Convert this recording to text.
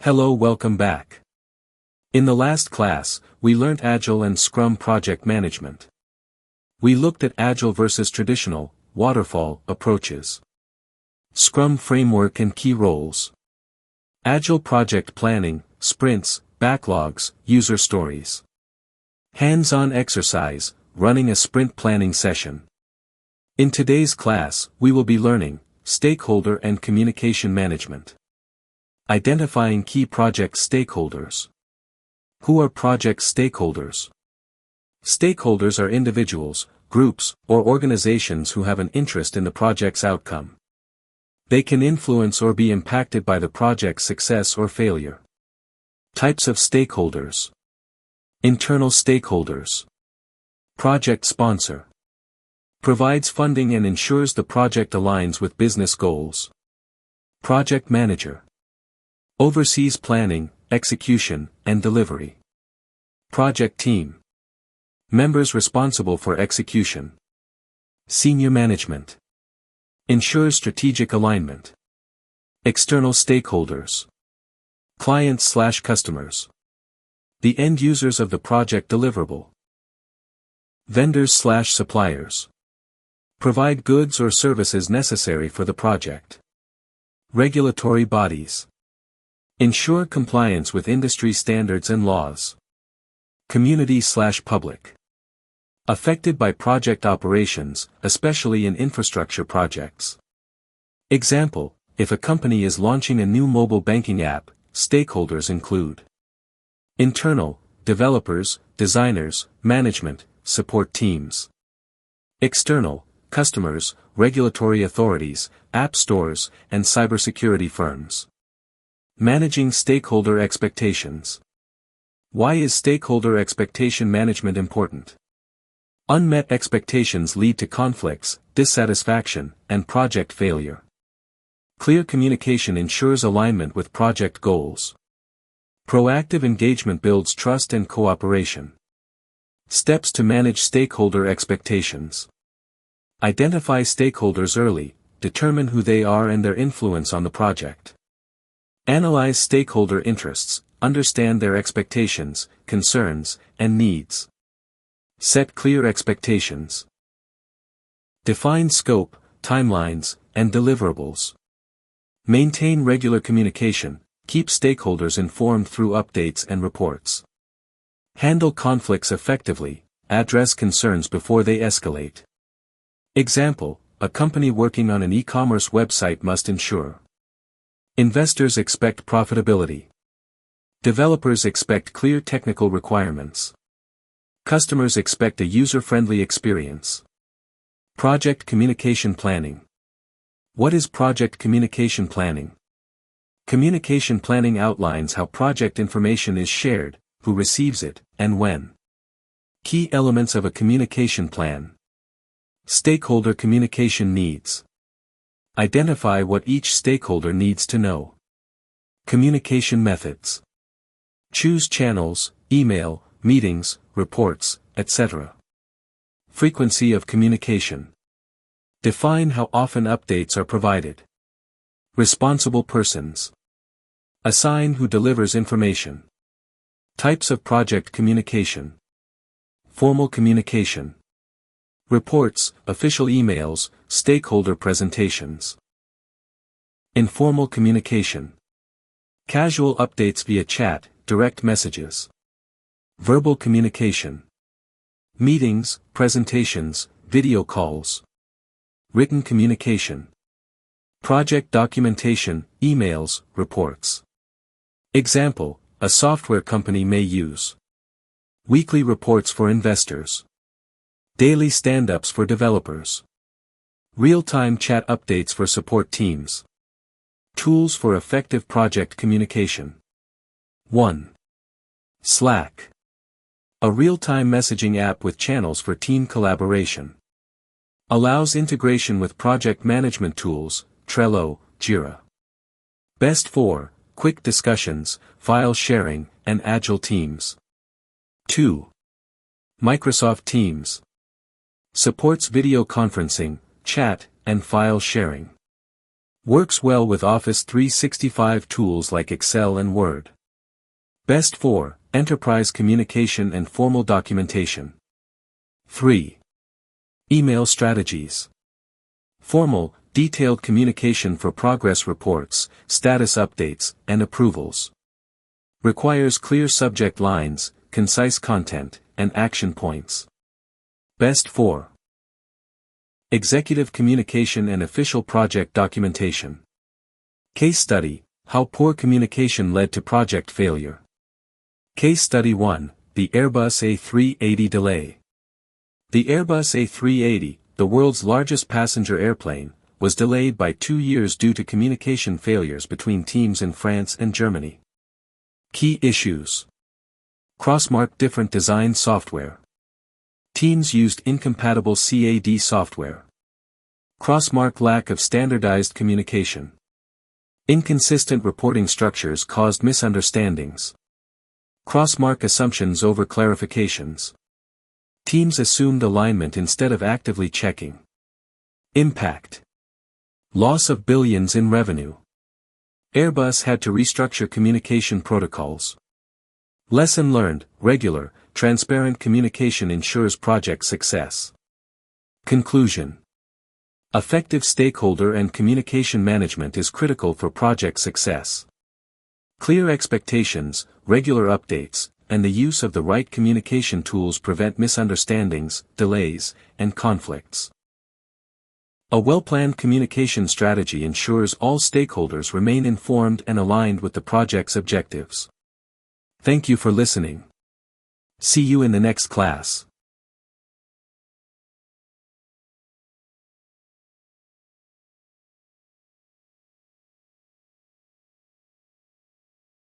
Hello, welcome back. In the last class, we learnt Agile and Scrum project management. We looked at Agile versus traditional, waterfall, approaches. Scrum framework and key roles. Agile project planning, sprints, backlogs, user stories. Hands-on exercise, running a sprint planning session. In today's class, we will be learning stakeholder and communication management. Identifying key project stakeholders. Who are project stakeholders? Stakeholders are individuals, groups, or organizations who have an interest in the project's outcome. They can influence or be impacted by the project's success or failure. Types of stakeholders. Internal stakeholders. Project sponsor. Provides funding and ensures the project aligns with business goals. Project manager. Oversees planning, execution, and delivery. Project team. Members responsible for execution. Senior management. Ensures strategic alignment. External stakeholders. Clients/customers. The end users of the project deliverable. Vendors/suppliers. Provide goods or services necessary for the project. Regulatory bodies. Ensure compliance with industry standards and laws. Community/public. Affected by project operations, especially in infrastructure projects. Example, if a company is launching a new mobile banking app, stakeholders include internal, developers, designers, management, support teams. External, customers, regulatory authorities, app stores, and cybersecurity firms. Managing stakeholder expectations. Why is stakeholder expectation management important? Unmet expectations lead to conflicts, dissatisfaction, and project failure. Clear communication ensures alignment with project goals. Proactive engagement builds trust and cooperation. Steps to manage stakeholder expectations. Identify stakeholders early, determine who they are and their influence on the project. Analyze stakeholder interests, understand their expectations, concerns, and needs. Set clear expectations. Define scope, timelines, and deliverables. Maintain regular communication, keep stakeholders informed through updates and reports. Handle conflicts effectively, address concerns before they escalate. Example, a company working on an e-commerce website must ensure. Investors expect profitability. Developers expect clear technical requirements. Customers expect a user-friendly experience. Project communication planning. What is project communication planning? Communication planning outlines how project information is shared, who receives it, and when. Key elements of a communication plan. Stakeholder communication needs. Identify what each stakeholder needs to know. Communication methods. Choose channels, email, meetings, reports, etc. Frequency of communication. Define how often updates are provided. Responsible persons. Assign who delivers information. Types of project communication. Formal communication. Reports, official emails, stakeholder presentations. Informal communication. Casual updates via chat, direct messages. Verbal communication. Meetings, presentations, video calls. Written communication. Project documentation, emails, reports. Example, a software company may use weekly reports for investors. Daily stand-ups for developers. Real-time chat updates for support teams. Tools for effective project communication. 1. Slack. A real-time messaging app with channels for team collaboration. Allows integration with project management tools, Trello, Jira. Best for quick discussions, file sharing, and agile teams. 2. Microsoft Teams. Supports video conferencing, chat, and file sharing. Works well with Office 365 tools like Excel and Word. Best for enterprise communication and formal documentation. 3. Email strategies. Formal, detailed communication for progress reports, status updates, and approvals. Requires clear subject lines, concise content, and action points. Best for executive communication and official project documentation. Case study: how poor communication led to project failure. Case study 1, the Airbus A380 delay. The Airbus A380, the world's largest passenger airplane, was delayed by 2 years due to communication failures between teams in France and Germany. Key issues: cross-mark different design software. Teams used incompatible CAD software. Cross-mark lack of standardized communication. Inconsistent reporting structures caused misunderstandings. Cross-mark assumptions over clarifications. Teams assumed alignment instead of actively checking. Impact: loss of billions in revenue. Airbus had to restructure communication protocols. Lesson learned: regular, transparent communication ensures project success. Conclusion: effective stakeholder and communication management is critical for project success. Clear expectations, regular updates, and the use of the right communication tools prevent misunderstandings, delays, and conflicts. A well-planned communication strategy ensures all stakeholders remain informed and aligned with the project's objectives. Thank you for listening. See you in the next class.